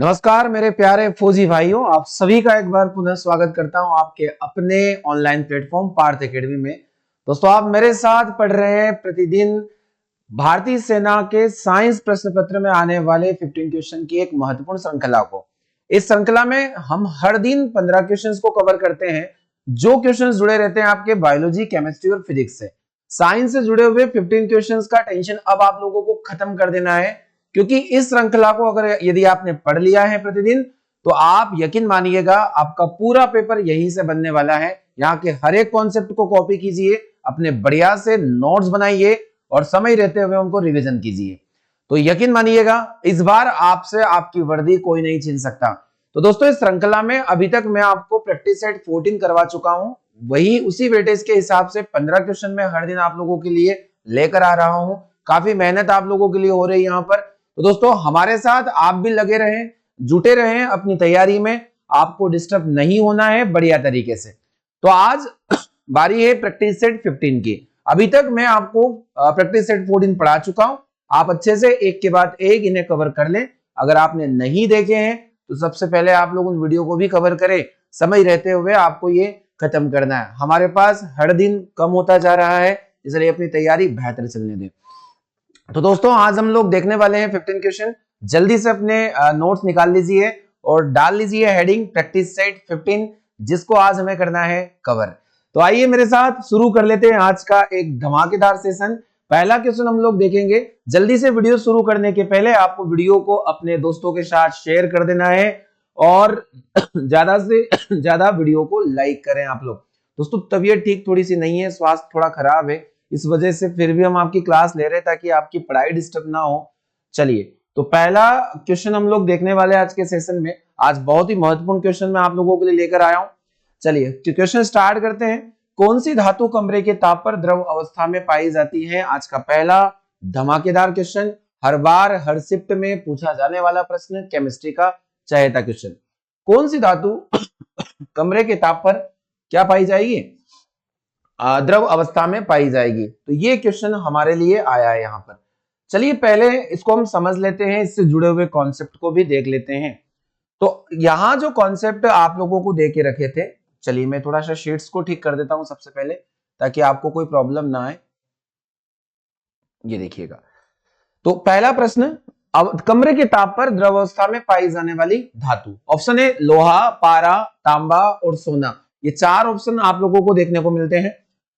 नमस्कार मेरे प्यारे फौजी भाइयों, आप सभी का एक बार पुनः स्वागत करता हूं आपके अपने ऑनलाइन प्लेटफॉर्म पार्थ एकेडमी में। दोस्तों, आप मेरे साथ पढ़ रहे हैं प्रतिदिन भारतीय सेना के साइंस प्रश्न पत्र में आने वाले 15 क्वेश्चन की एक महत्वपूर्ण श्रृंखला को। इस श्रृंखला में हम हर दिन 15 क्वेश्चंस को कवर करते हैं, जो क्वेश्चंस जुड़े रहते हैं आपके बायोलॉजी, केमिस्ट्री और फिजिक्स से। साइंस से जुड़े हुए 15 क्वेश्चंस का टेंशन अब आप लोगों को खत्म कर देना है, क्योंकि इस श्रृंखला को अगर यदि आपने पढ़ लिया है प्रतिदिन, तो आप यकीन मानिएगा आपका पूरा पेपर यहीं से बनने वाला है। यहाँ के हर एक कॉन्सेप्ट को कॉपी कीजिए, अपने बढ़िया से नोट्स बनाइए और समय रहते हुए उनको रिवीजन कीजिए। तो यकीन मानिएगा इस बार आपसे आपकी वर्दी कोई नहीं छीन सकता। तो दोस्तों, इस श्रृंखला में अभी तक मैं आपको प्रैक्टिस सेट 14 करवा चुका हूं। वही उसी वेटेज के हिसाब से 15 क्वेश्चन में हर दिन आप लोगों के लिए लेकर आ रहा हूं। काफी मेहनत आप लोगों के लिए हो रही है यहाँ पर। तो दोस्तों, हमारे साथ आप भी लगे रहें, जुटे रहें अपनी तैयारी में। आपको डिस्टर्ब नहीं होना है बढ़िया तरीके से। तो आज बारी है प्रैक्टिस सेट 15 की। अभी तक मैं आपको प्रैक्टिस सेट 14 पढ़ा चुका हूं। आप अच्छे से एक के बाद एक इन्हें कवर कर लें। अगर आपने नहीं देखे हैं तो सबसे पहले आप लोग उन वीडियो को भी कवर करें। समय रहते हुए आपको ये खत्म करना है। हमारे पास हर दिन कम होता जा रहा है, इसलिए अपनी तैयारी बेहतर चलने दें। तो दोस्तों, आज हम लोग देखने वाले हैं 15 क्वेश्चन। जल्दी से अपने नोट्स निकाल लीजिए और डाल लीजिए हेडिंग प्रैक्टिस सेट 15, जिसको आज हमें करना है कवर। तो आइए मेरे साथ शुरू कर लेते हैं आज का एक धमाकेदार सेशन। पहला क्वेश्चन हम लोग देखेंगे। जल्दी से वीडियो शुरू करने के पहले आपको वीडियो को अपने दोस्तों के साथ शेयर कर देना है और ज्यादा से ज्यादा वीडियो को लाइक करें आप लोग। दोस्तों, तबीयत ठीक थोड़ी सी नहीं है, स्वास्थ्य थोड़ा खराब है, इस वजह से फिर भी हम आपकी क्लास ले रहे हैं ताकि आपकी पढ़ाई डिस्टर्ब ना हो। चलिए, तो पहला क्वेश्चन हम लोग देखने वाले हैं आज के सेशन में। आज बहुत ही महत्वपूर्ण क्वेश्चन मैं आप लोगों के लिए लेकर आया हूं। चलिए क्वेश्चन स्टार्ट करते हैं। कौन सी धातु कमरे के ताप पर द्रव अवस्था में पाई जाती है? आज का पहला धमाकेदार क्वेश्चन, हर बार हर शिफ्ट में पूछा जाने वाला प्रश्न, केमिस्ट्री का चहेता क्वेश्चन। कौन सी धातु कमरे के ताप पर क्या पाई जाएगी? द्रव अवस्था में पाई जाएगी। तो ये क्वेश्चन हमारे लिए आया है यहाँ पर। चलिए पहले इसको हम समझ लेते हैं, इससे जुड़े हुए कॉन्सेप्ट को भी देख लेते हैं। तो यहाँ जो कॉन्सेप्ट आप लोगों को दे के रखे थे, चलिए मैं थोड़ा सा शीट्स को ठीक कर देता हूं सबसे पहले, ताकि आपको कोई प्रॉब्लम ना आए। ये देखिएगा। तो पहला प्रश्न, अब कमरे के ताप पर द्रव अवस्था में पाई जाने वाली धातु। ऑप्शन है लोहा, पारा, तांबा और सोना। ये चार ऑप्शन आप लोगों को देखने को मिलते हैं।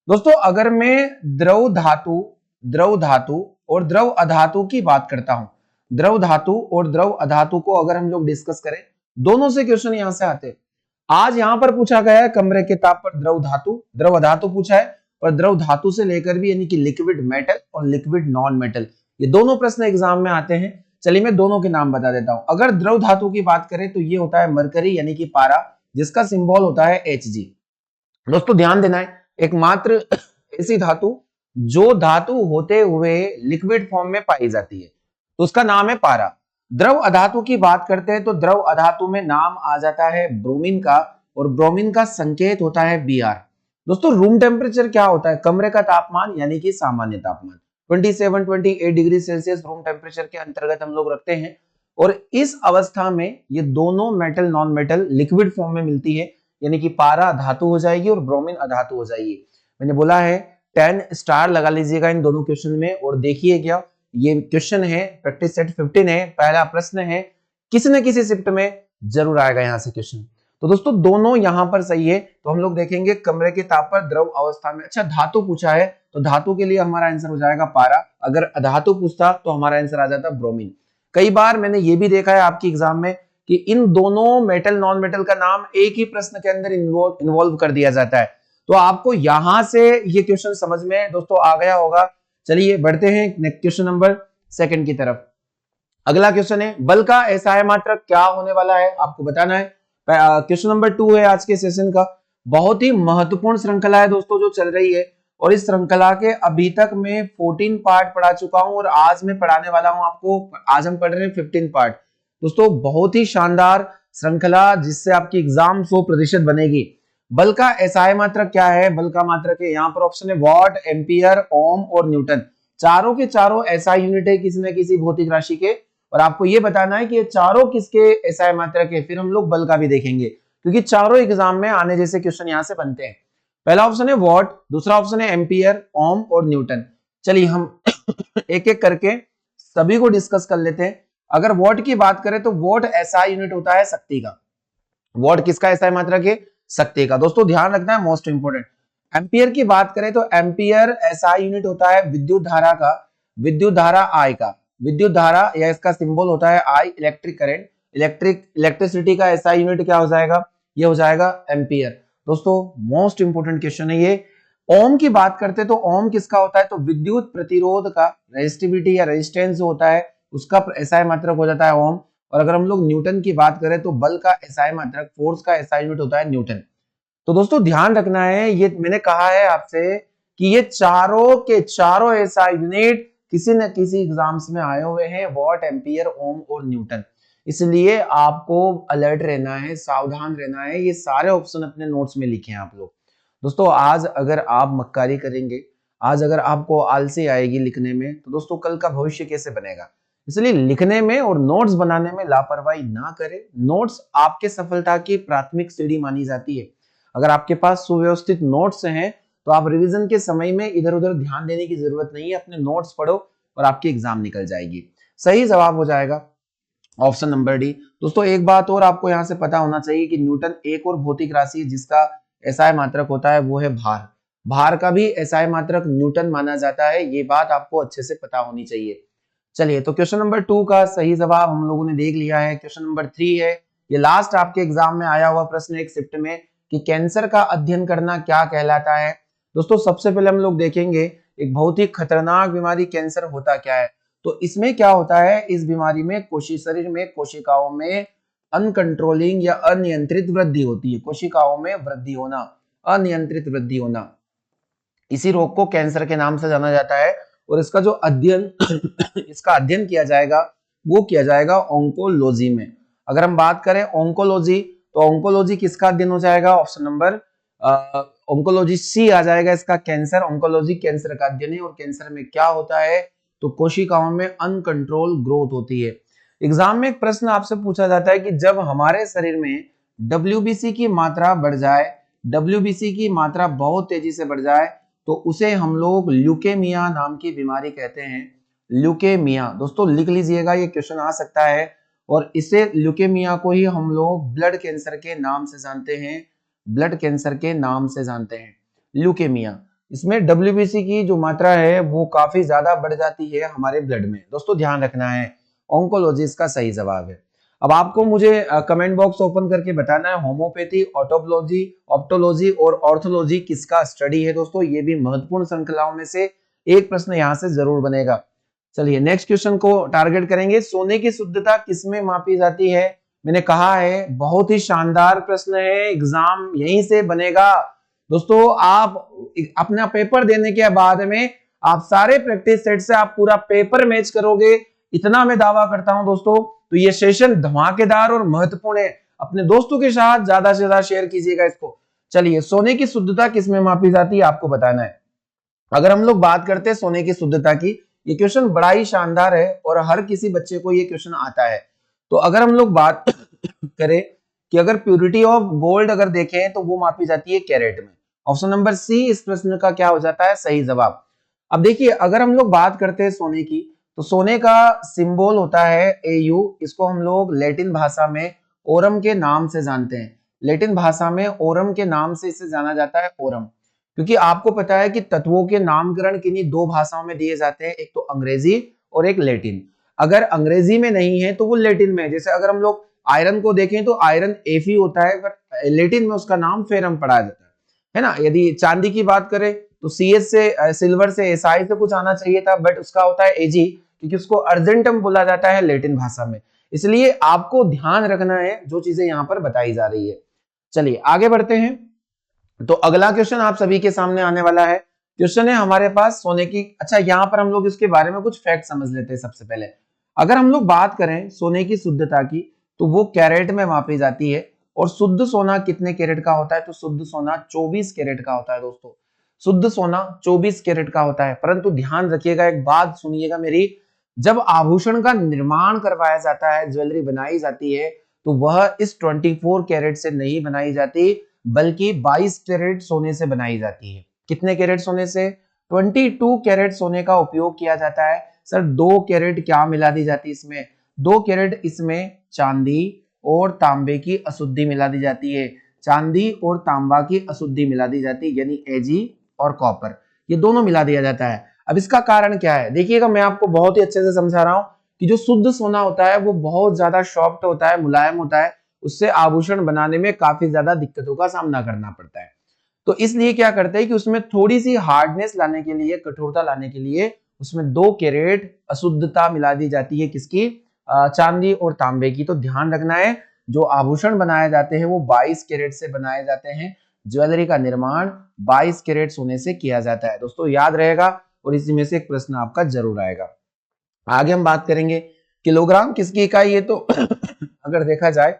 दोस्तों, अगर मैं द्रव धातु और द्रव अधातु की बात करता हूं, द्रव धातु और द्रव अधातु को अगर हम लोग डिस्कस करें, दोनों से क्वेश्चन यहां से आते हैं। आज यहां पर पूछा गया है कमरे के ताप पर द्रव धातु, द्रव अधातु पूछा है, और द्रव धातु से लेकर भी, यानी कि लिक्विड मेटल और लिक्विड नॉन मेटल, ये दोनों प्रश्न एग्जाम में आते हैं। चलिए मैं दोनों के नाम बता देता हूं। अगर द्रव धातु की बात करें तो ये होता है मरकरी, यानी कि पारा, जिसका सिंबल होता है Hg। दोस्तों ध्यान देना है, एकमात्र ऐसी धातु जो धातु होते हुए लिक्विड फॉर्म में पाई जाती है, तो उसका नाम है पारा। द्रव अधातु की बात करते हैं तो द्रव अधातु में नाम आ जाता है ब्रोमीन का, और ब्रोमीन का संकेत होता है Br। दोस्तों, रूम टेम्परेचर क्या होता है? कमरे का तापमान, यानी कि सामान्य तापमान 27-28 डिग्री सेल्सियस रूम टेम्परेचर के अंतर्गत हम लोग रखते हैं। और इस अवस्था में ये दोनों metal non metal liquid form में मिलती है, यानी कि पारा धातु हो जाएगी और ब्रोमीन अधातु हो जाएगी। मैंने बोला है 10 स्टार लगा लीजिएगा इन दोनों क्वेश्चन में। और देखिए क्या ये क्वेश्चन है, प्रैक्टिस सेट 15 है, पहला प्रश्न है, किसी न किसी शिफ्ट में जरूर आएगा यहां से क्वेश्चन। तो दोस्तों दोनों यहां पर सही है। तो हम लोग देखेंगे कमरे के ताप पर द्रव अवस्था में। अच्छा, धातु पूछा है तो धातु के लिए हमारा आंसर हो जाएगा पारा। अगर अधातु पूछता तो हमारा आंसर आ जाता ब्रोमीन। कई बार मैंने ये भी देखा है आपकी एग्जाम में कि इन दोनों मेटल नॉन मेटल का नाम एक ही प्रश्न के अंदर इन्वॉल्व कर दिया जाता है। तो आपको यहां से ये क्वेश्चन समझ में दोस्तों आ गया होगा। चलिए बढ़ते हैं नेक्स्ट क्वेश्चन नंबर 2 की तरफ। अगला क्वेश्चन है, बल का एसआई मात्रक क्या होने वाला है? आपको बताना है। क्वेश्चन नंबर 2 है आज के सेशन का। बहुत ही महत्वपूर्ण श्रृंखला है दोस्तों जो चल रही है, और इस श्रृंखला के अभी तक मैं 14 पार्ट पढ़ा चुका हूं, और आज मैं पढ़ाने वाला हूं आपको। आज हम पढ़ रहे हैं 15 पार्ट। दोस्तों बहुत ही शानदार श्रृंखला, जिससे आपकी एग्जाम 100% बनेगी। बल का एसआई मात्रक क्या है? बल का मात्रक है, यहाँ पर ऑप्शन है वॉट, एम्पियर, ओम और न्यूटन। चारों के चारों एसआई यूनिट है किसी न किसी भौतिक राशि के, और आपको ये बताना है कि ये चारों किसके एसआई मात्रक है। फिर हम लोग बल का भी देखेंगे, क्योंकि चारों एग्जाम में आने जैसे क्वेश्चन यहां से बनते हैं। पहला ऑप्शन है वॉट, दूसरा ऑप्शन है एम्पियर, ओम और न्यूटन। चलिए हम एक एक करके सभी को डिस्कस कर लेते हैं। अगर वॉट की बात करें तो वॉट एसआई यूनिट होता है शक्ति का। वॉट किसका एसआई मात्रक है? शक्ति का। दोस्तों ध्यान रखना है, मोस्ट इंपोर्टेंट। एम्पियर की बात करें तो एम्पियर एसआई यूनिट होता है विद्युत धारा का, विद्युत धारा आई का। विद्युत धारा या इसका सिंबल होता है आई, इलेक्ट्रिक करंट। इलेक्ट्रिसिटी का एसआई यूनिट क्या हो जाएगा? ये हो जाएगा एम्पियर। दोस्तों मोस्ट इंपोर्टेंट क्वेश्चन है ये। ओम की बात करते तो ओम किसका होता है? तो विद्युत प्रतिरोध का, रेजिस्टिविटी या रेजिस्टेंस जो होता है उसका एसआई मात्रक हो जाता है ओम। और अगर हम लोग न्यूटन की बात करें तो बल का एसआई मात्रक, फोर्स का एसआई यूनिट होता है न्यूटन। तो दोस्तों ध्यान रखना है, ये मैंने कहा है आपसे कि ये चारों के चारों एसआई यूनिट किसी न किसी एग्जाम्स में आए हुए हैं, वॉट, एम्पियर, ओम और न्यूटन। इसलिए आपको अलर्ट रहना है, सावधान रहना है। ये सारे ऑप्शन अपने नोट्स में लिखे हैं आप लोग। दोस्तों आज अगर आप मक्कारी करेंगे, आज अगर आपको आलसी आएगी लिखने में, तो दोस्तों कल का भविष्य कैसे बनेगा? इसलिए लिखने में और नोट्स बनाने में लापरवाही ना करें। नोट्स आपके सफलता की प्राथमिक सीढ़ी मानी जाती है। अगर आपके पास सुव्यवस्थित नोट्स हैं तो आप रिवीजन के समय में इधर उधर ध्यान देने की जरूरत नहीं है। अपने नोट्स पढ़ो और आपकी एग्जाम निकल जाएगी। सही जवाब हो जाएगा ऑप्शन नंबर डी। दोस्तों एक बात और आपको यहां से पता होना चाहिए कि न्यूटन एक और भौतिक राशि है जिसका एसआई मात्रक होता है, वो है भार। भार का भी एसआई मात्रक न्यूटन माना जाता है। ये बात आपको अच्छे से पता होनी चाहिए। चलिए तो क्वेश्चन नंबर 2 का सही जवाब हम लोगों ने देख लिया है। क्वेश्चन नंबर 3 है, ये लास्ट आपके एग्जाम में आया हुआ प्रश्न एक शिफ्ट में, कि कैंसर का अध्ययन करना क्या कहलाता है। दोस्तों सबसे पहले हम लोग देखेंगे एक बहुत ही खतरनाक बीमारी कैंसर होता क्या है। तो इसमें क्या होता है, इस बीमारी में शरीर में कोशिकाओं में अनकंट्रोलिंग या अनियंत्रित वृद्धि होती है। कोशिकाओं में वृद्धि होना, अनियंत्रित वृद्धि होना, इसी रोग को कैंसर के नाम से जाना जाता है। और इसका जो अध्ययन इसका अध्ययन किया जाएगा वो किया जाएगा ऑन्कोलॉजी में। अगर हम बात करें ऑन्कोलॉजी, तो ऑन्कोलॉजी किसका अध्ययन हो जाएगा? ऑप्शन नंबर ऑन्कोलॉजी सी आ जाएगा इसका। कैंसर, ऑन्कोलॉजी कैंसर का अध्ययन है। और कैंसर में क्या होता है? तो कोशिकाओं में अनकंट्रोल ग्रोथ होती है। एग्जाम में एक प्रश्न आपसे पूछा जाता है कि जब हमारे शरीर में डब्ल्यूबीसी की मात्रा बढ़ जाए, डब्ल्यूबीसी की मात्रा बहुत तेजी से बढ़ जाए, तो उसे हम लोग ल्यूकेमिया नाम की बीमारी कहते हैं। ल्यूकेमिया दोस्तों लिख लीजिएगा, ये क्वेश्चन आ सकता है। और इसे ल्यूकेमिया को ही हम लोग ब्लड कैंसर के नाम से जानते हैं। ब्लड कैंसर के नाम से जानते हैं ल्यूकेमिया। इसमें डब्ल्यूबीसी की जो मात्रा है वो काफी ज्यादा बढ़ जाती है हमारे ब्लड में। दोस्तों ध्यान रखना है, ऑन्कोलॉजी इसका सही जवाब है। अब आपको मुझे कमेंट बॉक्स ओपन करके बताना है होम्योपैथी, ऑटोलॉजी, ऑप्टोलॉजी और ऑर्थोलॉजी किसका स्टडी है। दोस्तों ये भी महत्वपूर्ण श्रृंखलाओं में से एक प्रश्न यहां से जरूर बनेगा। चलिए नेक्स्ट क्वेश्चन को टारगेट करेंगे। सोने की शुद्धता किसमें मापी जाती है? मैंने कहा है बहुत ही शानदार प्रश्न है, एग्जाम यहीं से बनेगा। दोस्तों आप अपना पेपर देने के बाद में आप सारे प्रैक्टिस सेट से आप पूरा पेपर मैच करोगे, इतना मैं दावा करता हूं दोस्तों। तो ये सेशन धमाकेदार और महत्वपूर्ण है। अपने दोस्तों के साथ ज्यादा से ज्यादा शेयर कीजिएगा इसको। चलिए सोने की शुद्धता किसमें मापी जाती है आपको बताना है। अगर हम लोग बात करते हैं सोने की शुद्धता की, ये क्वेश्चन बड़ा ही शानदार है और हर किसी बच्चे को ये क्वेश्चन आता है। तो अगर हम लोग बात करें कि अगर प्यूरिटी ऑफ गोल्ड अगर देखें तो वो मापी जाती है कैरेट में। ऑप्शन नंबर सी इस प्रश्न का क्या हो जाता है? सही जवाब। अब देखिए अगर हम लोग बात करते हैं सोने की, तो सोने का सिंबल होता है AU। इसको हम लोग लैटिन भाषा में ओरम के नाम से जानते हैं। लैटिन भाषा में ओरम के नाम से इसे जाना जाता है, ओरम। क्योंकि आपको पता है कि तत्वों के नामकरण किन्हीं दो भाषाओं में दिए जाते हैं, एक तो अंग्रेजी और एक लैटिन। अगर अंग्रेजी में नहीं है तो वो लैटिन में है। जैसे अगर हम लोग आयरन को देखें तो आयरन Fe होता है, पर लैटिन में उसका नाम फेरम पढ़ा जाता है ना। यदि चांदी की बात करें तो CS से, सिल्वर से, SI से कुछ आना चाहिए था, बट उसका होता है Ag, क्योंकि उसको अर्जेंटम बोला जाता है लैटिन भाषा में। इसलिए आपको ध्यान रखना है जो चीजें यहां पर बताई जा रही है। चलिए आगे बढ़ते हैं। तो अगला क्वेश्चन आप सभी के सामने आने वाला है। क्वेश्चन है हमारे पास सोने की। अच्छा यहाँ पर हम लोग इसके बारे में कुछ फैक्ट समझ लेते हैं सबसे पहले। अगर हम लोग बात करें सोने की शुद्धता की, तो वो कैरेट में मापी जाती है। और शुद्ध सोना कितने कैरेट का होता है? तो शुद्ध सोना 24 कैरेट का होता है दोस्तों। शुद्ध सोना 24 कैरेट का होता है। परंतु ध्यान रखिएगा, एक बात सुनिएगा मेरी, जब आभूषण का निर्माण करवाया जाता है, ज्वेलरी बनाई जाती है, तो वह इस 24 कैरेट से नहीं बनाई जाती बल्कि 22 कैरेट सोने से बनाई जाती है। कितने कैरेट सोने से? 22 कैरेट सोने का उपयोग किया जाता है। सर 2 कैरेट क्या मिला दी जाती है इसमें? 2 कैरेट इसमें चांदी और तांबे की अशुद्धि मिला दी जाती है। चांदी और तांबा की अशुद्धि मिला दी जाती है, यानी एजी और कॉपर, ये दोनों मिला दिया जाता है। अब इसका कारण क्या है? देखिएगा, मैं आपको बहुत ही अच्छे से समझा रहा हूं कि जो शुद्ध सोना होता है वो बहुत ज्यादा सॉफ्ट होता है, मुलायम होता है, उससे आभूषण बनाने में काफी ज्यादा दिक्कतों का सामना करना पड़ता है। तो इसलिए क्या करते हैं कि उसमें थोड़ी सी हार्डनेस लाने के लिए, कठोरता लाने के लिए उसमें 2 कैरेट अशुद्धता मिला दी जाती है। किसकी? चांदी और तांबे की। तो ध्यान रखना है, जो आभूषण बनाए जाते हैं वो 22 कैरेट से बनाए जाते हैं। ज्वेलरी का निर्माण 22 कैरेट सोने से किया जाता है। दोस्तों याद रहेगा, और इसी में से एक प्रश्न आपका जरूर आएगा। आगे हम बात करेंगे किलोग्राम किसकी इकाई है, तो अगर देखा जाए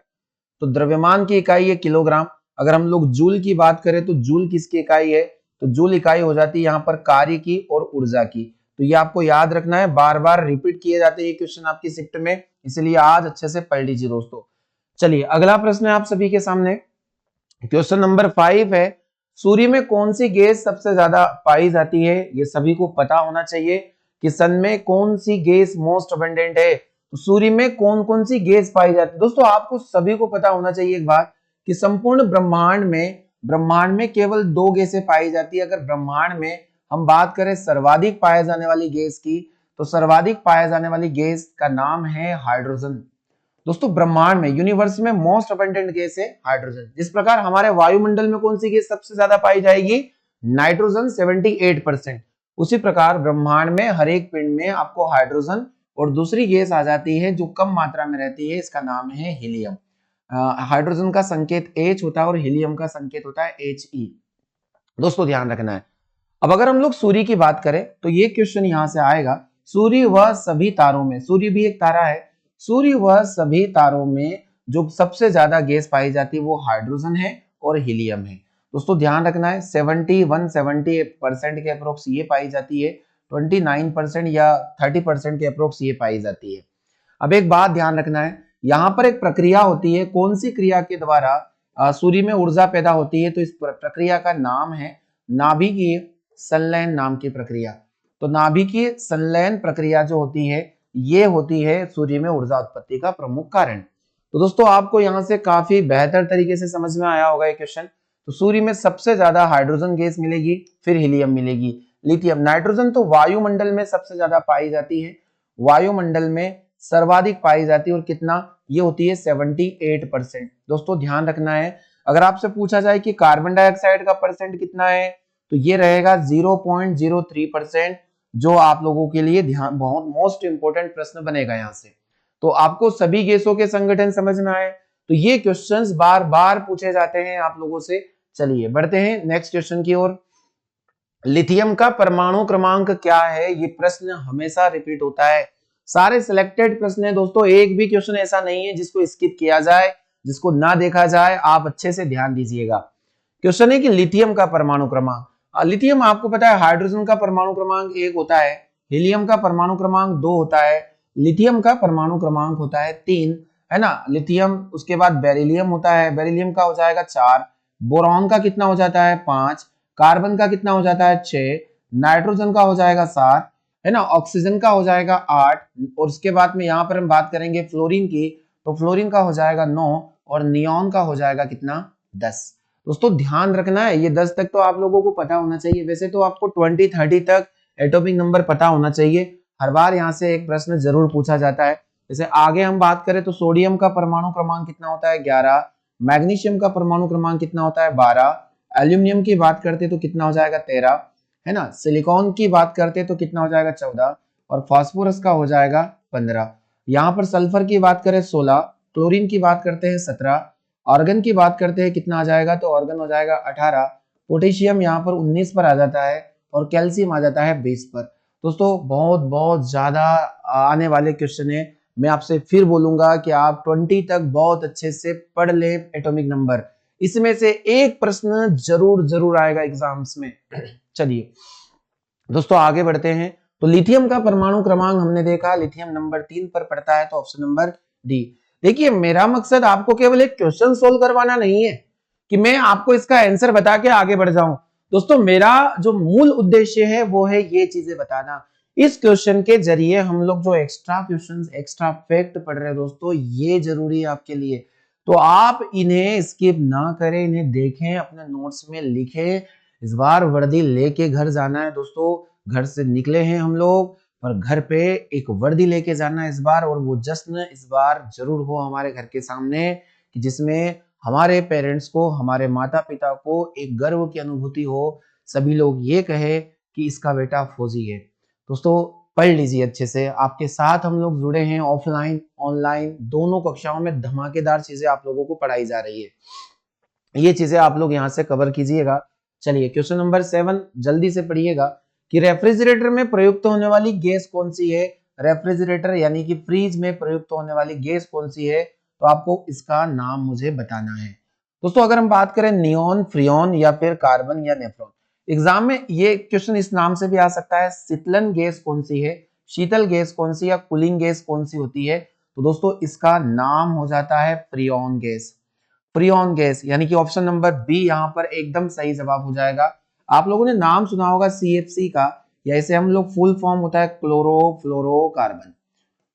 तो द्रव्यमान की इकाई है किलोग्राम। अगर हम लोग जूल की बात करें तो जूल किसकी इकाई है? तो जूल इकाई हो जाती है यहाँ पर कार्य की और ऊर्जा की। तो ये आपको याद रखना है, बार बार रिपीट किए जाते हैं ये क्वेश्चन आपकी शिफ्ट में, इसलिए आज अच्छे से पढ़ लीजिए दोस्तों। चलिए अगला प्रश्न है आप सभी के सामने, क्वेश्चन नंबर 5 है, सूर्य में कौन सी गैस सबसे ज्यादा पाई जाती है? ये सभी को पता होना चाहिए कि सन में कौन सी गैस मोस्ट अबंडेंट है। तो सूर्य में कौन कौन सी गैस पाई जाती है? दोस्तों आपको सभी को पता होना चाहिए एक बात, कि संपूर्ण ब्रह्मांड में केवल 2 गैसें पाई जाती है। अगर ब्रह्मांड में हम बात करें सर्वाधिक पाए जाने वाली गैस की, तो सर्वाधिक पाए जाने वाली गैस का नाम है हाइड्रोजन। दोस्तों ब्रह्मांड में, यूनिवर्स में मोस्ट अबंडेंट गैस है हाइड्रोजन। जिस प्रकार हमारे वायुमंडल में कौन सी गैस सबसे ज्यादा पाई जाएगी? नाइट्रोजन 78%। उसी प्रकार ब्रह्मांड में हर एक पिंड में आपको हाइड्रोजन और दूसरी गैस आ जाती है जो कम मात्रा में रहती है, इसका नाम है हीलियम। हाइड्रोजन का संकेत H होता है और हीलियम का संकेत होता है He। दोस्तों ध्यान रखना है। अब अगर हम लोग सूर्य की बात करें तो ये क्वेश्चन यहां से आएगा, सूर्य व सभी तारों में, सूर्य भी एक तारा है, सूर्य व सभी तारों में जो सबसे ज्यादा गैस पाई जाती है वो हाइड्रोजन है और हीलियम है। दोस्तों ध्यान रखना है, 70% के अप्रोक्स ये पाई जाती है, 29% या 30% के अप्रोक्स ये पाई जाती है। अब एक बात ध्यान रखना है, यहाँ पर एक प्रक्रिया होती है, कौन सी क्रिया के द्वारा सूर्य में ऊर्जा पैदा होती है? तो इस प्रक्रिया का नाम है नाभिकीय संलयन नाम की प्रक्रिया। तो नाभिकीय संलयन प्रक्रिया जो होती है, ये होती है सूर्य में ऊर्जा उत्पत्ति का प्रमुख कारण। तो दोस्तों आपको यहां से काफी बेहतर तरीके से समझ में आया होगा ये क्वेश्चन। तो सूर्य में सबसे ज्यादा हाइड्रोजन गैस मिलेगी, फिर हीलियम मिलेगी, लिथियम, नाइट्रोजन तो वायुमंडल में सबसे ज्यादा पाई जाती है, वायुमंडल में सर्वाधिक पाई जाती है, और कितना? ये होती है 78%। दोस्तों ध्यान रखना है, अगर आपसे पूछा जाए कि कार्बन डाइऑक्साइड का परसेंट कितना है, तो ये रहेगा 0.03%, जो आप लोगों के लिए ध्यान बहुत मोस्ट इंपोर्टेंट प्रश्न बनेगा यहां से। तो आपको सभी गैसों के संगठन समझ में आए, तो ये क्वेश्चंस बार बार पूछे जाते हैं आप लोगों से। चलिए बढ़ते हैं नेक्स्ट क्वेश्चन की ओर। लिथियम का परमाणु क्रमांक क्या है? ये प्रश्न हमेशा रिपीट होता है, सारे सिलेक्टेड प्रश्न है दोस्तों, एक भी क्वेश्चन ऐसा नहीं है जिसको स्किप किया जाए, जिसको ना देखा जाए। आप अच्छे से ध्यान दीजिएगा। क्वेश्चन है कि लिथियम का परमाणु क्रमांक, लिथियम आपको पता है हाइड्रोजन का परमाणु क्रमांक 1 होता है, हीलियम का परमाणु क्रमांक 2 होता है, लिथियम का परमाणु क्रमांक होता है 3, है ना, लिथियम। उसके बाद बेरिलियम होता है, बेरिलियम का हो जाएगा 4, बोरॉन का कितना हो जाता है 5, कार्बन का कितना हो जाता है 6, नाइट्रोजन का हो जाएगा 7, है ना, ऑक्सीजन का हो जाएगा 8, और उसके बाद में यहाँ पर हम बात करेंगे फ्लोरीन की, तो फ्लोरीन का हो जाएगा 9, और नियॉन का हो जाएगा कितना? 10। दोस्तों ध्यान रखना है, ये 10 तक तो आप लोगों को पता होना चाहिए, वैसे तो आपको 20-30 तक एटॉमिक नंबर पता होना चाहिए, हर बार यहाँ से एक प्रश्न जरूर पूछा जाता है। जैसे आगे हम बात करें तो सोडियम का परमाणु क्रमांक कितना होता है? 11, मैग्नीशियम का परमाणु क्रमांक कितना होता है? 12, एल्यूमिनियम की बात करते तो कितना हो जाएगा? 13, है ना, सिलिकॉन की बात करते तो कितना हो जाएगा? 14, और फास्फोरस का हो जाएगा 15। यहाँ पर सल्फर की बात करें 16, क्लोरीन की बात करते हैं 17, ऑर्गन की बात करते हैं कितना आ जाएगा? तो ऑर्गन हो जाएगा 18, पोटेशियम यहाँ पर 19 पर आ जाता है, और कैल्शियम आ जाता है 20 पर। दोस्तों बहुत बहुत ज्यादा आने वाले क्वेश्चन है, मैं आपसे फिर बोलूंगा कि आप 20 तक बहुत अच्छे से पढ़ ले एटॉमिक नंबर, इसमें से एक प्रश्न जरूर जरूर आएगा एग्जाम्स में। चलिए दोस्तों आगे बढ़ते हैं, तो लिथियम का परमाणु क्रमांक हमने देखा, लिथियम नंबर 3 पर पड़ता है, तो ऑप्शन नंबर डी। देखिए मेरा मकसद आपको केवल एक क्वेश्चन सोल्व करवाना नहीं है कि मैं आपको इसका आंसर बता के आगे बढ़ जाऊं। दोस्तों मेरा जो मूल उद्देश्य है वो है ये चीजें बताना। इस क्वेश्चन के जरिए हम लोग जो एक्स्ट्रा क्वेश्चंस, एक्स्ट्रा फैक्ट पढ़ रहे हैं दोस्तों, ये जरूरी है आपके लिए। तो आप इन्हें स्किप ना करें, इन्हें देखें, अपने नोट्स में लिखें। इस बार वर्दी लेके घर जाना है दोस्तों, घर से निकले हैं हम लोग, पर घर पे एक वर्दी लेके जाना है इस बार, और वो जश्न इस बार जरूर हो हमारे घर के सामने, कि जिसमें हमारे पेरेंट्स को, हमारे माता पिता को एक गर्व की अनुभूति हो, सभी लोग ये कहे कि इसका बेटा फौजी है। दोस्तों पढ़ लीजिए अच्छे से, आपके साथ हम लोग जुड़े हैं, ऑफलाइन ऑनलाइन दोनों कक्षाओं में धमाकेदार चीजें आप लोगों को पढ़ाई जा रही है, ये चीजें आप लोग यहाँ से कवर कीजिएगा। चलिए क्वेश्चन नंबर 7 जल्दी से पढ़िएगा कि रेफ्रिजरेटर में प्रयुक्त होने वाली गैस कौन सी है। रेफ्रिजरेटर यानी कि फ्रीज में प्रयुक्त होने वाली गैस कौन सी है, तो आपको इसका नाम मुझे बताना है। दोस्तों अगर हम बात करें नियोन, फ्रियोन या फिर कार्बन या नेफ्रॉन, एग्जाम में ये क्वेश्चन इस नाम से भी आ सकता है, शीतलन गैस कौन सी है, शीतल गैस कौन सी, या कूलिंग गैस कौन सी होती है, तो दोस्तों इसका नाम हो जाता है फ्रियोन गैस। फ्रियोन गैस यानी कि ऑप्शन नंबर बी यहाँ पर एकदम सही जवाब हो जाएगा। आप लोगों ने नाम सुना होगा CFC का, या इसे हम लोग फुल फॉर्म होता है क्लोरोफ्लोरोकार्बन।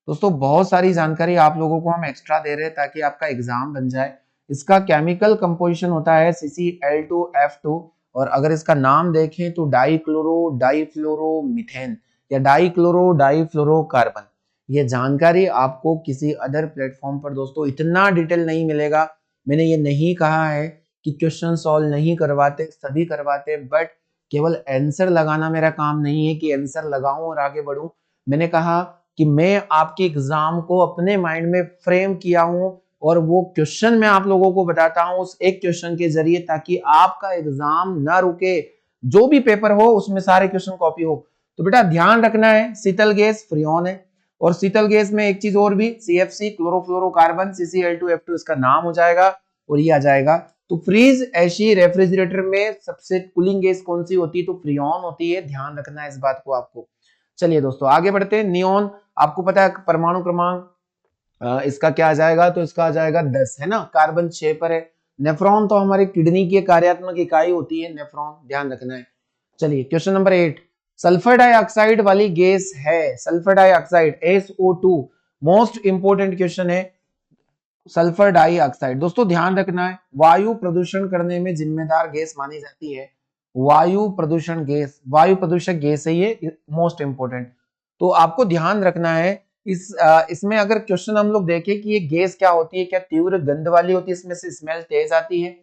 दोस्तों बहुत सारी जानकारी आप लोगों को हम एक्स्ट्रा दे रहे हैं ताकि आपका एग्जाम बन जाए। इसका केमिकल कंपोजिशन होता है CCl2F2, और अगर इसका नाम देखें तो डाइक्लोरो डाइफ्लोरो मीथेन या डाइक्लोरो डाइफ्लोरोकार्बन। ये जानकारी आपको किसी अदर प्लेटफॉर्म पर दोस्तों इतना डिटेल नहीं मिलेगा। मैंने ये नहीं कहा है कि क्वेश्चन सॉल्व नहीं करवाते, सभी करवाते, बट केवल आंसर लगाना मेरा काम नहीं है कि आंसर लगाऊं और आगे बढ़ूं। मैंने कहा कि मैं आपके एग्जाम को अपने माइंड में फ्रेम किया हूं, और वो क्वेश्चन मैं आप लोगों को बताता हूं उस एक क्वेश्चन के जरिए, ताकि आपका एग्जाम ना रुके, जो भी पेपर हो उसमें सारे क्वेश्चन कॉपी हो। तो बेटा ध्यान रखना है, शीतल गैस फ्रियोन है, और शीतल गैस में एक चीज और भी, CFC क्लोरोफ्लोरोकार्बन, CCl2F2 इसका नाम हो जाएगा, और ये आ जाएगा। तो फ्रीज ऐसी रेफ्रिजरेटर में सबसे कूलिंग गैस कौन सी होती है, तो फ्रियोन होती है, ध्यान रखना है इस बात को आपको। चलिए दोस्तों आगे बढ़ते हैं। नियोन आपको पता है परमाणु क्रमांक इसका क्या आ जाएगा, तो इसका आ जाएगा 10 है ना, कार्बन 6 पर है। नेफ्रॉन तो हमारी किडनी की कार्यात्मक इकाई होती है नेफ्रॉन, ध्यान रखना है। चलिए क्वेश्चन नंबर 8, सल्फर डाइऑक्साइड वाली गैस है, sulphur dioxide SO2, most important question है। सल्फर डाइऑक्साइड दोस्तों ध्यान रखना है, वायु प्रदूषण करने में जिम्मेदार गैस मानी जाती है। वायु प्रदूषण गैस, वायु प्रदूषक गैस है ये, मोस्ट इंपोर्टेंट। तो आपको ध्यान रखना है इसमें अगर क्वेश्चन हम लोग देखें कि ये गैस क्या होती है, क्या तीव्र गंध वाली होती है, इसमें से स्मेल तेज आती है,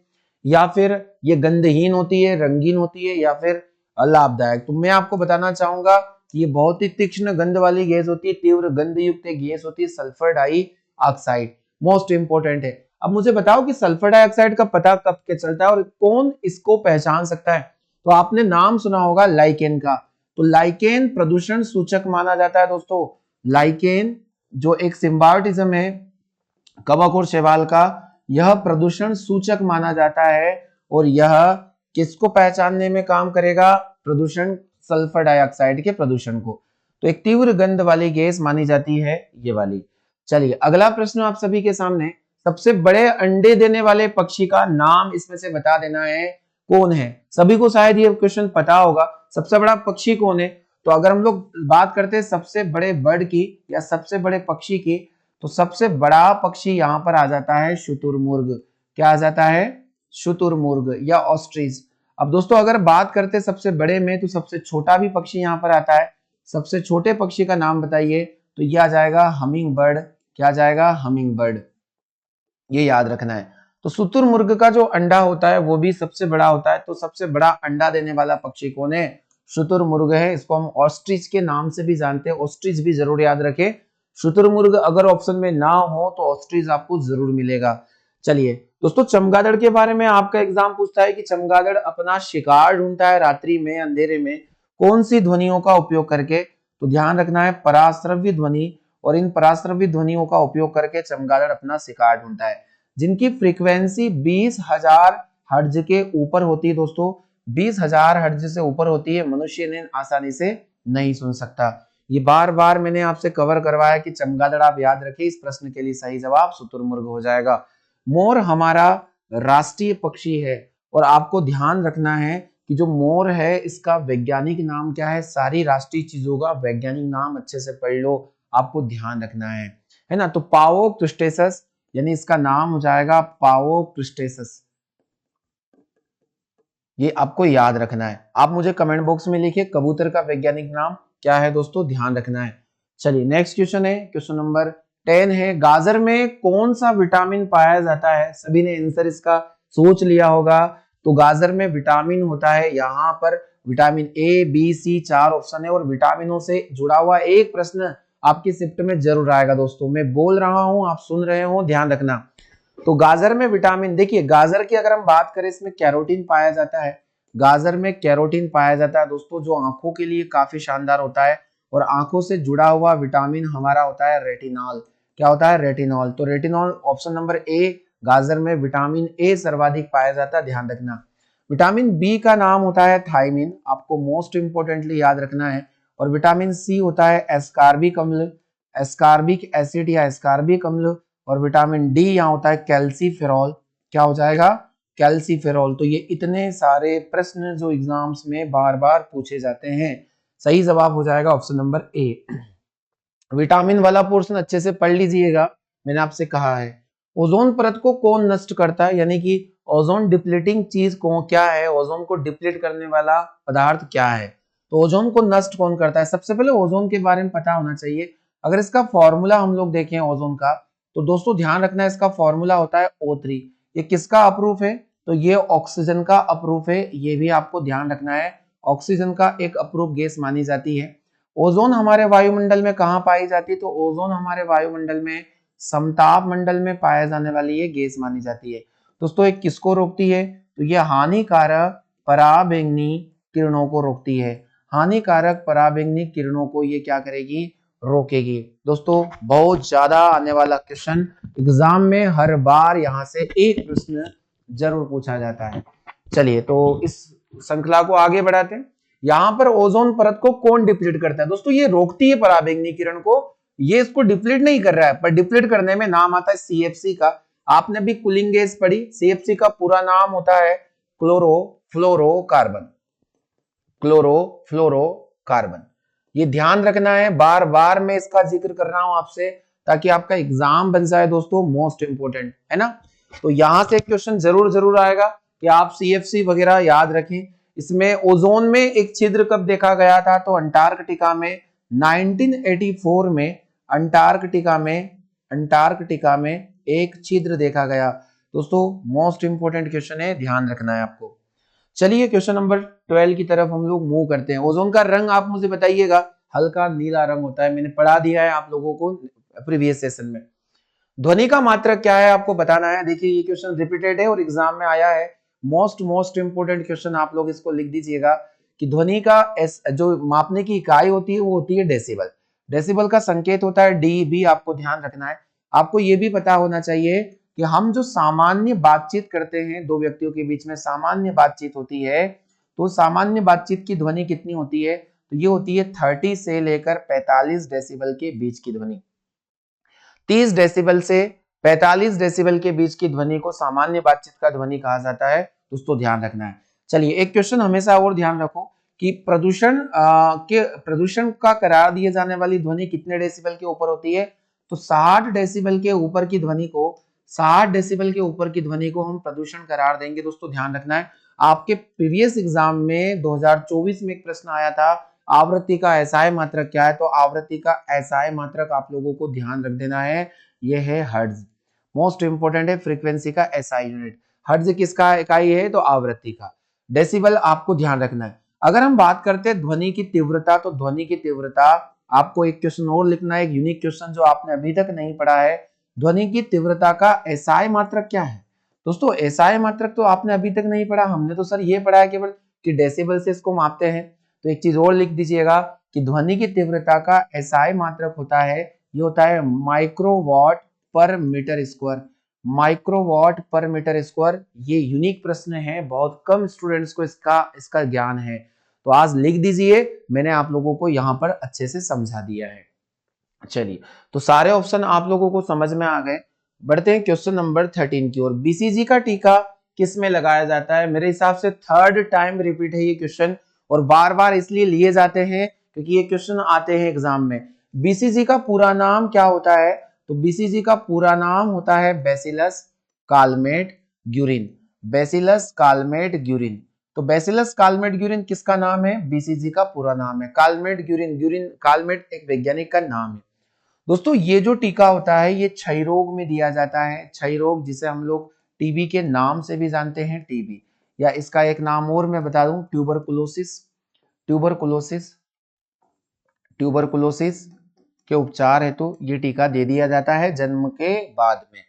या फिर ये गंधहीन होती है, रंगीन होती है, या फिर लाभदायक। तो मैं आपको बताना चाहूंगा कि ये बहुत ही तीक्ष्ण गंध वाली गैस होती है, तीव्र गंध युक्त गैस होती है सल्फर डाइऑक्साइड, मोस्ट इंपोर्टेंट है। अब मुझे बताओ कि सल्फर डाइऑक्साइड का पता कब के चलता है और कौन इसको पहचान सकता है। तो आपने नाम सुना होगा लाइकेन का, तो लाइकेन प्रदूषण सूचक माना जाता है दोस्तों। लाइकेन जो एक सिम्बायोटिज्म है कवक और शैवाल का, यह प्रदूषण सूचक माना जाता है, और यह किसको पहचानने में काम करेगा, प्रदूषण सल्फर डाइऑक्साइड के प्रदूषण को। तो एक तीव्र गंध वाली गैस मानी जाती है ये वाली। चलिए अगला प्रश्न आप सभी के सामने, सबसे बड़े अंडे देने वाले पक्षी का नाम इसमें से बता देना है, कौन है। सभी को शायद ये क्वेश्चन पता होगा, सबसे बड़ा पक्षी कौन है। तो अगर हम लोग बात करते हैं सबसे बड़े बर्ड की या सबसे बड़े पक्षी की, तो सबसे बड़ा पक्षी यहाँ पर आ जाता है शुतुरमुर्ग। क्या आ जाता है, शुतुरमुर्ग या ऑस्ट्रिच। अब दोस्तों अगर बात करते सबसे बड़े में, तो सबसे छोटा भी पक्षी यहाँ पर आता है। सबसे छोटे पक्षी का नाम बताइए, तो यह आ जाएगा हमिंग बर्ड। क्या आ जाएगा, हमिंग बर्ड, ये याद रखना है। तो शुतुरमुर्ग का जो अंडा होता है वो भी सबसे बड़ा होता है। तो सबसे बड़ा अंडा देने वाला पक्षी कौन है, शुतुरमुर्ग है। इसको हम ऑस्ट्रिच के नाम से भी जानते हैं, ऑस्ट्रिच भी जरूर याद रखें। शुतुरमुर्ग अगर ऑप्शन में ना हो तो ऑस्ट्रिच आपको जरूर मिलेगा। चलिए दोस्तों चमगादड़ के बारे में आपका एग्जाम पूछता है कि चमगादड़ अपना शिकार ढूंढता है रात्रि में, अंधेरे में, कौन सी ध्वनियों का उपयोग करके। तो ध्यान रखना है पराश्रव्य ध्वनि, और इन पराश्रव्य ध्वनियों का उपयोग करके चमगादड़ अपना शिकार ढूंढता है, जिनकी फ्रीक्वेंसी 20,000 हर्ट्ज के ऊपर होती है दोस्तों। 20,000 हर्ट्ज से ऊपर होती है, मनुष्य इन्हें आसानी से नहीं सुन सकता। ये बार बार मैंने आपसे कवर करवाया कि चमगादड़ आप याद रखिए, इस प्रश्न के लिए सही जवाब शुतुरमुर्ग हो जाएगा। मोर हमारा राष्ट्रीय पक्षी है और आपको ध्यान रखना है कि जो मोर है इसका वैज्ञानिक नाम क्या है। सारी राष्ट्रीय चीजों का वैज्ञानिक नाम अच्छे से पढ़ लो, आपको ध्यान रखना है ना। तो पाओ क्रिस्टेसस यानी इसका नाम हो जाएगा पाओ क्रिस्टेसस, ये आपको याद रखना है। आप मुझे कमेंट बॉक्स में लिखिए कबूतर का वैज्ञानिक नाम क्या है दोस्तों, ध्यान रखना है। चलिए नेक्स्ट क्वेश्चन है, क्वेश्चन नंबर 10 है, गाजर में कौन सा विटामिन पाया जाता है। सभी ने आंसर इसका सोच लिया होगा। तो गाजर में विटामिन होता है, यहाँ पर vitamin A B C 4 option है और विटामिनों से जुड़ा हुआ एक प्रश्न आपकी शिफ्ट में जरूर आएगा दोस्तों। मैं बोल रहा हूं, आप सुन रहे हो, ध्यान रखना। तो गाजर में विटामिन, देखिए गाजर की अगर हम बात करें, इसमें कैरोटीन पाया जाता है। गाजर में कैरोटीन पाया जाता है दोस्तों, जो आंखों के लिए काफी शानदार होता है। और आंखों से जुड़ा हुआ विटामिन हमारा होता है रेटिनॉल। क्या होता है, रेटिनॉल। तो रेटिनॉल ऑप्शन नंबर ए, गाजर में विटामिन ए सर्वाधिक पाया जाता है, ध्यान रखना। विटामिन बी का नाम होता है थायमिन, आपको मोस्ट इंपोर्टेंटली याद रखना है। और विटामिन सी होता है एस्कार्बिक अम्ल, एस्कार्बिक एसिड या एस्कार्बिक अम्ल। और विटामिन डी यहाँ होता है कैल्सीफेरॉल। क्या हो जाएगा, कैल्सीफेरॉल। तो ये इतने सारे प्रश्न जो एग्जाम्स में बार बार पूछे जाते हैं, सही जवाब हो जाएगा ऑप्शन नंबर ए। विटामिन वाला पोर्शन अच्छे से पढ़ लीजिएगा, मैंने आपसे कहा है। ओजोन परत को कौन नष्ट करता है, यानी कि ओजोन डिप्लीटिंग चीज कौन क्या है, ओजोन को डिप्लीट करने वाला पदार्थ क्या है। तो ओजोन को नष्ट कौन करता है, सबसे पहले ओजोन के बारे में पता होना चाहिए। अगर इसका फॉर्मूला हम लोग देखें ओजोन का, तो दोस्तों ध्यान रखना है, इसका फॉर्मूला होता है O3। ये किसका अप्रूफ है, तो ये ऑक्सीजन का अप्रूफ है, ये भी आपको ध्यान रखना है। ऑक्सीजन का एक अप्रूफ गैस मानी जाती है। ओजोन हमारे वायुमंडल में कहाँ पाई जाती है, तो ओजोन हमारे वायुमंडल में समताप मंडल में पाया जाने वाली ये गैस मानी जाती है। दोस्तों एक किसको रोकती है, तो ये हानिकारक पराबैंगनी किरणों को रोकती है। हानिकारक पराबैंगनी किरणों को ये क्या करेगी, रोकेगी। दोस्तों बहुत ज्यादा आने वाला क्वेश्चन एग्जाम में, हर बार यहाँ से एक प्रश्न जरूर पूछा जाता है। चलिए तो इस श्रृंखला को आगे बढ़ाते हैं। यहाँ पर ओजोन परत को कौन डिप्लीट करता है, दोस्तों ये रोकती है पराबैंगनी किरण को, ये इसको डिप्लीट नहीं कर रहा है, पर डिप्लीट करने में नाम आता है CFC का। आपने भी कूलिंग गैस पढ़ी, CFC का पूरा नाम होता है क्लोरोफ्लोरोकार्बन, क्लोरोफ्लोरोकार्बन। ये ध्यान रखना है, बार बार मैं इसका जिक्र कर रहा हूं आपसे, ताकि आपका एग्जाम बन जाए दोस्तों, मोस्ट इंपोर्टेंट है ना। तो यहां से क्वेश्चन जरूर जरूर आएगा कि आप CFC वगैरह याद रखें। इसमें ओजोन में एक छिद्र कब देखा गया था, तो अंटार्कटिका में 1984 में, अंटार्कटिका में एक छिद्र देखा गया। दोस्तों मोस्ट इंपोर्टेंट क्वेश्चन है, ध्यान रखना है आपको। चलिए क्वेश्चन नंबर 12 की तरफ हम लोग मूव करते हैं। ओजोन का रंग आप मुझे बताइएगा, हल्का नीला रंग होता है, मैंने पढ़ा दिया है आप लोगों को प्रीवियस सेशन में। ध्वनि का मात्रक क्या है आपको बताना है। देखिए ये क्वेश्चन रिपीटेड है और एग्जाम में आया है, मोस्ट इंपोर्टेंट क्वेश्चन, आप लोग इसको लिख दीजिएगा कि ध्वनि का जो मापने की इकाई होती है वो होती है डेसिबल। डेसिबल का संकेत होता है डीबी, आपको ध्यान रखना है। आपको ये भी पता होना चाहिए कि हम जो सामान्य बातचीत करते हैं, दो व्यक्तियों के बीच में सामान्य बातचीत होती है, तो सामान्य बातचीत की ध्वनि कितनी होती है, तो ये होती है 30 से लेकर 45 डेसिबल के बीच की ध्वनि। 30 डेसिबल से 45 डेसिबल के बीच की ध्वनि को सामान्य बातचीत का ध्वनि कहा जाता है। दोस्तों ध्यान रखना है। चलिए एक क्वेश्चन हमेशा और ध्यान रखो कि प्रदूषण का करार दिए जाने वाली ध्वनि कितने डेसिबल के ऊपर होती है, तो 60 डेसिबल के ऊपर की ध्वनि को, 60 डेसिबल के ऊपर की ध्वनि को हम प्रदूषण करार देंगे। दोस्तों ध्यान रखना है, आपके प्रीवियस एग्जाम में 2024 में एक प्रश्न आया था, आवृत्ति का SI मात्रक क्या है, तो आवृत्ति का SI मात्रक आप लोगों को ध्यान रख देना है, यह है हर्ट्ज। मोस्ट इंपोर्टेंट है, फ्रीक्वेंसी का SI यूनिट। हर्ट्ज किसका इकाई है, तो आवृत्ति का। डेसिबल आपको ध्यान रखना है। अगर हम बात करते हैं ध्वनि की तीव्रता, तो ध्वनि की तीव्रता आपको एक क्वेश्चन और लिखना है, एक यूनिक क्वेश्चन जो आपने अभी तक नहीं पढ़ा है। ध्वनि की तीव्रता का SI मात्रक क्या है, दोस्तों SI मात्रक तो आपने अभी तक नहीं पढ़ा, हमने तो सर ये पढ़ा है केवल कि डेसिबल से इसको मापते हैं। तो एक चीज और लिख दीजिएगा कि ध्वनि की तीव्रता का SI मात्रक होता है, ये होता है माइक्रोवाट पर मीटर स्क्वायर, माइक्रोवाट पर मीटर स्क्वायर। ये यूनिक प्रश्न है, बहुत कम स्टूडेंट्स को इसका ज्ञान है। तो आज लिख दीजिए, मैंने आप लोगों को यहाँ पर अच्छे से समझा दिया है। चलिए, तो सारे ऑप्शन आप लोगों को समझ में आ गए। बढ़ते हैं क्वेश्चन नंबर 13 की ओर। बीसीजी का टीका किस में लगाया जाता है? मेरे हिसाब से थर्ड टाइम रिपीट है ये क्वेश्चन, और बार बार इसलिए लिए जाते हैं क्योंकि ये क्वेश्चन आते हैं एग्जाम में। बीसीजी का पूरा नाम क्या होता है? तो बीसीजी का पूरा नाम होता है bacillus Calmette Guérin. Bacillus Calmette Guérin. तो बैसिलस कालमेट ग्यूरिन किसका नाम है? बीसीजी का पूरा नाम है। कालमेट ग्यूरिन, ग्यूरिन कालमेट एक वैज्ञानिक का नाम है। दोस्तों ये जो टीका होता है ये क्षय रोग में दिया जाता है। क्षय रोग जिसे हम लोग टीबी के नाम से भी जानते हैं, टीबी, या इसका एक नाम और मैं बता दूं, ट्यूबरकुलोसिस। ट्यूबरकुलोसिस, ट्यूबरकुलोसिस के उपचार है तो ये टीका दे दिया जाता है जन्म के बाद में।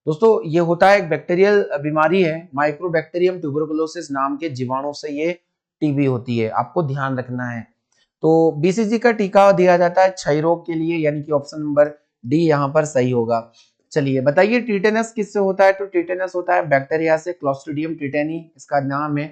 दोस्तों ये होता है एक बैक्टीरियल बीमारी है, माइक्रोबैक्टीरियम ट्यूबरकुलोसिस नाम के जीवाणु से ये टीबी होती है, आपको ध्यान रखना है। तो बीसीजी का टीका दिया जाता है क्षय रोग के लिए, यानी कि ऑप्शन नंबर डी यहाँ पर सही होगा। चलिए बताइए टिटेनस किससे होता है? तो टिटेनस होता है बैक्टीरिया से, क्लोस्ट्रीडियम टिटेनी इसका नाम है।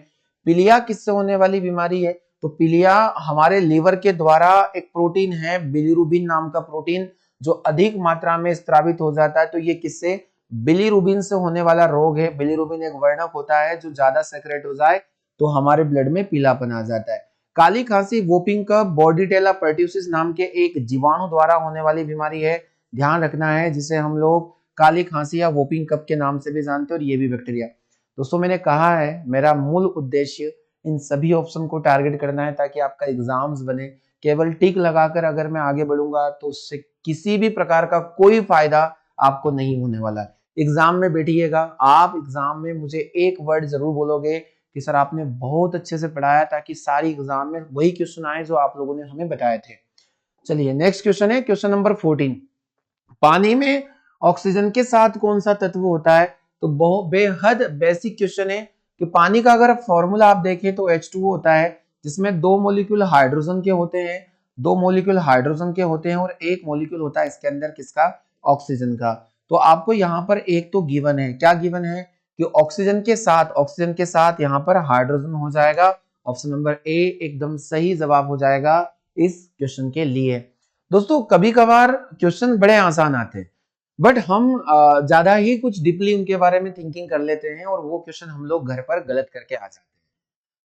पीलिया किससे होने वाली बीमारी है? तो पीलिया हमारे लीवर के द्वारा एक प्रोटीन है बिलीरुबिन नाम का प्रोटीन, जो अधिक मात्रा में स्त्रावित हो जाता है। तो ये किससे? बिलीरुबिन से होने वाला रोग है। बिलीरुबिन एक वर्णक होता है, जो ज्यादा सेक्रेट हो जाए तो हमारे ब्लड में पीलापन आ जाता है। काली खांसी, वोपिंग कफ, बॉर्डीटेला पर्ट्यूसिस नाम के एक जीवाणु द्वारा होने वाली बीमारी है, ध्यान रखना है, जिसे हम लोग काली खांसी या वोपिंग कफ के नाम से भी जानते हैं, और ये भी बैक्टीरिया। दोस्तों मैंने कहा है मेरा मूल उद्देश्य इन सभी ऑप्शन को टारगेट करना है ताकि आपका एग्जाम्स बने। केवल टिक लगाकर अगर मैं आगे बढ़ूंगा तो उससे किसी भी प्रकार का कोई फायदा आपको नहीं होने वाला है। एग्जाम में बैठिएगा, आप एग्जाम में मुझे एक वर्ड जरूर बोलोगे कि सर आपने बहुत अच्छे से पढ़ाया, ताकि सारी एग्जाम में वही क्वेश्चन आए जो आप लोगों ने हमें बताए थे। चलिए नेक्स्ट क्वेश्चन है क्वेश्चन नंबर 14। पानी में ऑक्सीजन के साथ कौन सा तत्व होता है? तो बहुत बेहद बेसिक क्वेश्चन है कि पानी का अगर फॉर्मूला आप देखें तो H2O होता है, जिसमें दो मॉलिक्यूल हाइड्रोजन के होते हैं, दो मॉलिक्यूल हाइड्रोजन के होते हैं, और एक मॉलिक्यूल होता है इसके अंदर किसका? ऑक्सीजन का। तो आपको यहाँ पर एक तो गिवन है, क्या गिवन है? कि ऑक्सीजन के साथ यहाँ पर हाइड्रोजन हो जाएगा। ऑप्शन नंबर ए एकदम सही जवाब हो जाएगा इस क्वेश्चन के लिए। दोस्तों कभी कभार क्वेश्चन बड़े आसान आते हैं, बट हम ज्यादा ही कुछ डीपली उनके बारे में थिंकिंग कर लेते हैं, और वो क्वेश्चन हम लोग घर पर गलत करके आ जाते हैं।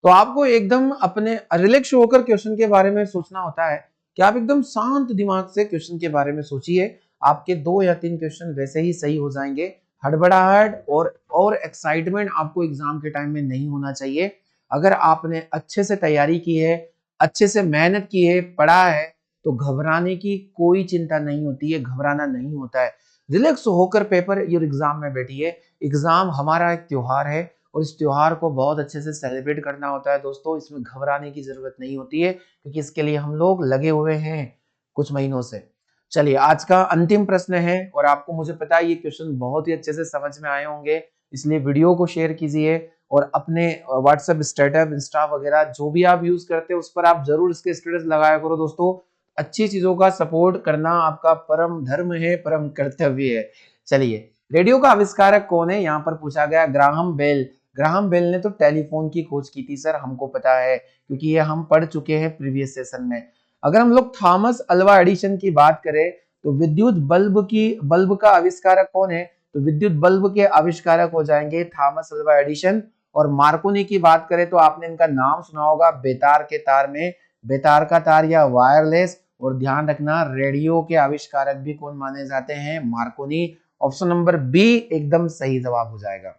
तो आपको एकदम अपने रिलैक्स होकर क्वेश्चन के बारे में सोचना होता है कि आप एकदम शांत दिमाग से क्वेश्चन के बारे में सोचिए। आपके 2 या 3 क्वेश्चन वैसे ही सही हो जाएंगे। हड़बड़ाहट और एक्साइटमेंट आपको एग्जाम के टाइम में नहीं होना चाहिए। अगर आपने अच्छे से तैयारी की है, अच्छे से मेहनत की है, पढ़ा है, तो घबराने की कोई चिंता नहीं होती है, घबराना नहीं होता है। रिलैक्स होकर पेपर और एग्जाम में बैठिए। एग्जाम हमारा एक त्योहार है, और इस त्योहार को बहुत अच्छे से सेलिब्रेट करना होता है दोस्तों। इसमें घबराने की जरूरत नहीं होती है, क्योंकि इसके लिए हम लोग लगे हुए हैं कुछ महीनों से। चलिए आज का अंतिम प्रश्न है, और आपको मुझे पता है ये क्वेश्चन बहुत ही अच्छे से समझ में आए होंगे, इसलिए वीडियो को शेयर कीजिए, और अपने व्हाट्सएप स्टेटस, इंस्टा वगैरह जो भी आप यूज करते हैं उस पर आप जरूर इसके स्टेटस लगाया करो दोस्तों। अच्छी चीजों का सपोर्ट करना आपका परम धर्म है, परम कर्तव्य है। चलिए, रेडियो का आविष्कारक कौन है? यहाँ पर पूछा गया ग्राहम बेल। ग्राहम बेल ने तो टेलीफोन की खोज की थी सर, हमको पता है क्योंकि ये हम पढ़ चुके हैं प्रीवियस सेशन में। अगर हम लोग थॉमस अल्वा एडिशन की बात करें तो विद्युत बल्ब का आविष्कारक कौन है? तो विद्युत बल्ब के आविष्कारक हो जाएंगे थॉमस अल्वा एडिशन। और मार्कोनी की बात करें तो आपने इनका नाम सुना होगा, बेतार के तार में, बेतार का तार या वायरलेस। और ध्यान रखना रेडियो के आविष्कारक भी कौन माने जाते हैं? मार्कोनी। ऑप्शन नंबर बी एकदम सही जवाब हो जाएगा।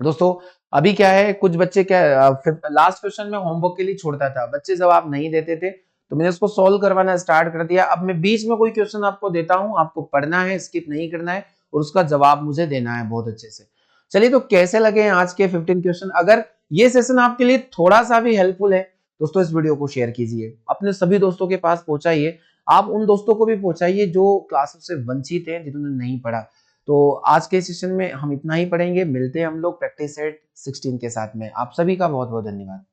दोस्तों अभी क्या है, कुछ बच्चे क्या लास्ट क्वेश्चन में होमवर्क के लिए छोड़ता था, बच्चे जवाब नहीं देते थे, तो मैंने इसको सॉल्व करवाना स्टार्ट कर दिया। अब मैं बीच में कोई क्वेश्चन आपको देता हूं, आपको पढ़ना है, स्किप नहीं करना है, और उसका जवाब मुझे देना है बहुत अच्छे से। चलिए तो कैसे लगे आज के 15 क्वेश्चन? अगर ये सेशन आपके लिए थोड़ा सा भी हेल्पफुल है दोस्तों, इस वीडियो को शेयर कीजिए, अपने सभी दोस्तों के पास पहुंचाइए। आप उन दोस्तों को भी पहुंचाइए जो क्लासों से वंचित हैं, जिन्होंने नहीं पढ़ा। तो आज के सेशन में हम इतना ही पढ़ेंगे, मिलते हैं हम लोग प्रैक्टिस सेट 16 के साथ में। आप सभी का बहुत बहुत धन्यवाद।